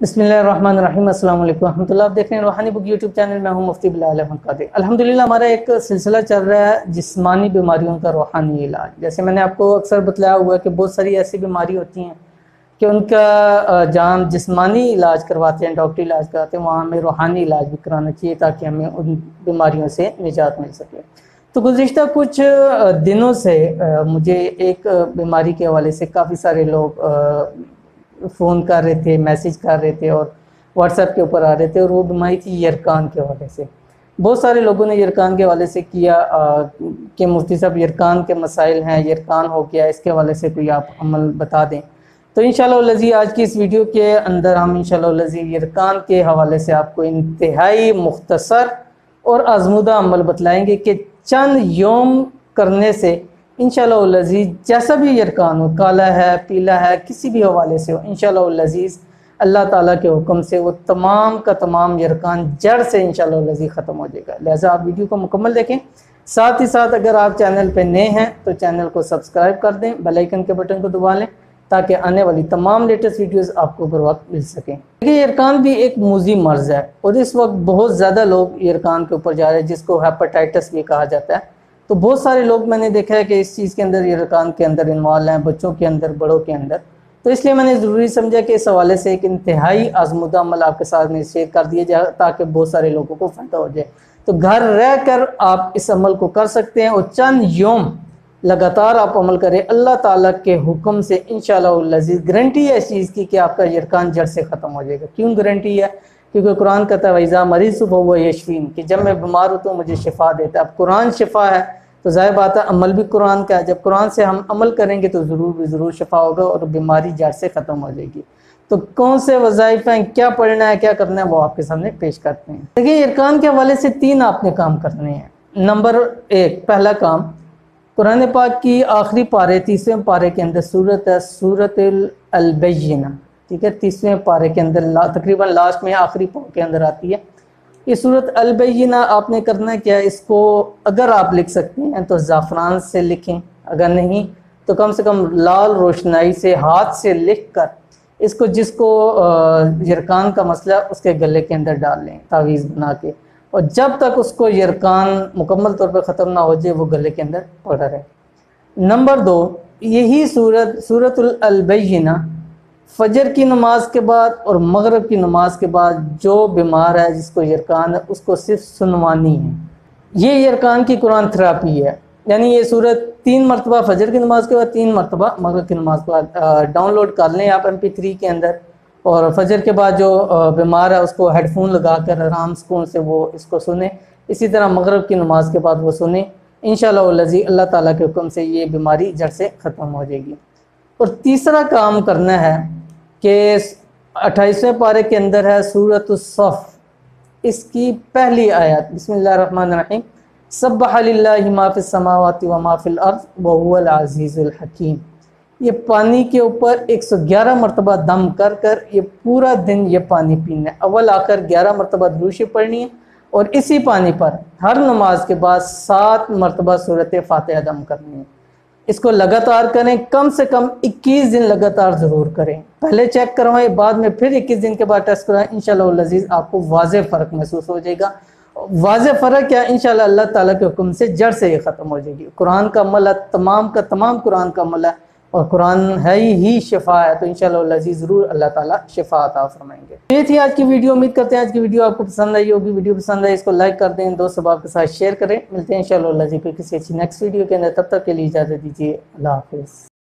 बिस्मिल्लाहिर्रहमानिर्रहीम। अस्सलाम वालेकुम रहमतुल्लाह। आप देख रहे हैं रूहानी बुक यूट्यूब चैनल में हूं मुफ्ती बिलाल अहमद कादरी। अल्हम्दुलिल्लाह हमारा एक सिलसिला चल रहा है जिस्मानी बीमारियों का रूहानी इलाज। जैसे मैंने आपको अक्सर बतलाया हुआ है कि बहुत सारी ऐसी बीमारी होती हैं कि उनका जहाँ जिस्मानी इलाज करवाते हैं, डॉक्टरी इलाज करवाते हैं, वहाँ हमें रूहानी इलाज भी कराना चाहिए ताकि हमें उन बीमारियों से निजात मिल सके। तो गुज़िश्ता कुछ दिनों से मुझे एक बीमारी के हवाले से काफ़ी सारे लोग फ़ोन कर रहे थे, मैसेज कर रहे थे और व्हाट्सएप के ऊपर आ रहे थे, और वो बीमारी थी यरकान के हवाले से। बहुत सारे लोगों ने यरकान के हवाले से किया कि मुफ्ती साहब यरकान के मसाइल हैं, यरकान हो गया, इसके हवाले से कोई आप अमल बता दें। तो इंशाअल्लाह लज़ीज़ आज की इस वीडियो के अंदर हम इंशाअल्लाह लज़ीज़ यरकान के हवाले से आपको इंतहाई मुख्तसर और आज़मूदा अमल बतलाएंगे कि चंद योम करने से इंशाअल्लाह लज़ीज़ जैसा भी यरकान हो, काला है, पीला है, किसी भी हवाले से हो, इंशाअल्लाह लज़ीज़ अल्लाह ताला के हुक्म से वो तमाम का तमाम यरकान जड़ से इंशाअल्लाह लज़ीज़ ख़त्म हो जाएगा। लिहाजा आप वीडियो को मुकम्मल देखें। साथ ही साथ अगर आप चैनल पे नए हैं तो चैनल को सब्सक्राइब कर दें, बेल आइकन के बटन को दबा लें ताकि आने वाली तमाम लेटेस्ट वीडियोस आपको बर वक्त मिल सकें। देखिए यरकान भी एक मूजी मर्ज़ है और इस वक्त बहुत ज़्यादा लोग यरकान के ऊपर जा रहे हैं, जिसको हेपेटाइटिस भी कहा जाता है। तो बहुत सारे लोग मैंने देखा है कि इस चीज़ के अंदर यरकान के अंदर इन्वॉल्व हैं, बच्चों के अंदर, बड़ों के अंदर। तो इसलिए मैंने ज़रूरी समझा कि इस हवाले से एक इंतहाई आज़मूदा अमल आपके साथ में शेयर कर दिया जाए ताकि बहुत सारे लोगों को फ़ायदा हो जाए। तो घर रह कर आप इस अमल को कर सकते हैं और चंद योम लगातार आप अमल करें, अल्लाह ताला के हुक्म से इंशाअल्लाह लज़ीज़ गारंटी है इस चीज़ की कि आपका यरकान जड़ से ख़त्म हो जाएगा। क्यों गारंटी है? क्योंकि कुरान कहता है वइज़ा मरीज़ फ़हुव यशफ़ीन, कि जब मैं बीमार हूँ तो मुझे शिफा देता है। अब कुरान शिफा है तो ज़ाहिर बात है अमल भी कुरान का है। जब कुरान से हम अमल करेंगे तो ज़रूर शिफा होगा और बीमारी जड़ से ख़त्म हो जाएगी। तो कौन से वज़ाइफ़ हैं, क्या पढ़ना है, क्या करना है, वो आपके सामने पेश करते हैं। देखिए यरकान के हवाले से 3 आपने काम करने हैं। नंबर 1, पहला काम, कुरान पाक की आखिरी पारे 30वें पारे के अंदर सूरत है सूरतुल अल-बय्यिना, ठीक है, 30वें पारे के अंदर तकरीबन लास्ट में आखिरी पारे के अंदर आती है ये सूरत अल-बय्यिना। आपने करना क्या है, इसको अगर आप लिख सकते हैं तो ज़ाफ़रान से लिखें, अगर नहीं तो कम से कम लाल रोशनाई से हाथ से लिख कर इसको जिसको यरकान का मसला उसके गले के अंदर डाल लें तावीज़ बना के, और जब तक उसको यरकान मुकम्मल तौर पर ख़त्म ना हो जाए वो गले के अंदर पड़ा रहे। नंबर 2, यही सूरतुल अल-बय्यिना फजर की नमाज के बाद और मगरिब की नमाज के बाद जो बीमार है, जिसको यरकान है, उसको सिर्फ सुनवानी है। ये यरकान की कुरान थेरेपी है। यानी ये सूरत 3 मरतबा फजर की नमाज के बाद, 3 मरतबा मगरिब की नमाज के बाद डाउनलोड कर लें आप MP3 के अंदर, और फजर के बाद जो बीमार है उसको हेडफोन लगा कर आराम सुकून से वो इसको सुने। इसी तरह मगरिब की नमाज के बाद वो सुने। इंशाअल्लाह लज़ीज़ अल्लाह ताला के हुक्म से ये बीमारी जड़ से ख़त्म हो जाएगी। और तीसरा काम करना है कि 28वें पारे के अंदर है सूरतुस सफ़, इसकी पहली आयत बिस्मिल्लाहिर्रहमानिर्रहीम, सब्बह लिल्लाहि मा फिस समावाति व मा फिल अर्ज़ व हुवल अज़ीज़ुल हकीम। ये पानी के ऊपर 111 मरतबा दम कर कर ये पूरा दिन ये पानी पीना है। अव्वल आकर 11 मरतबा दुरूशी पढ़नी है और इसी पानी पर हर नमाज के बाद 7 मरतबा सूरत फातिहा दम करनी है। इसको लगातार करें, कम से कम 21 दिन लगातार ज़रूर करें। पहले चेक करवाएं, बाद में फिर 21 दिन के बाद टेस्ट कराएं। इंशाअल्लाह लज़ीज़ आपको वाज़ेह फ़र्क महसूस हो जाएगा। वाज़ेह फ़र्क क्या, इंशाअल्लाह अल्लाह ताला के हुक्म से जड़ से ये ख़त्म हो जाएगी। कुरान का अमल है, तमाम का तमाम कुरान का अमल है और कुरान है ही शिफा है। तो इंशाअल्लाह लज़ीज़ ज़रूर अल्लाह ताला शिफा अता फरमाएंगे। ये थी आज की वीडियो। उम्मीद करते हैं आज की वीडियो आपको पसंद आई होगी। वीडियो पसंद आई इसको लाइक कर दें, दोस्त अहबाब के साथ शेयर करें। मिलते हैं इंशाअल्लाह लज़ीज़ किसी अच्छी नेक्स्ट वीडियो के अंदर। तब तक के लिए इजाज़त दीजिए। अल्लाह हाफ़िज़।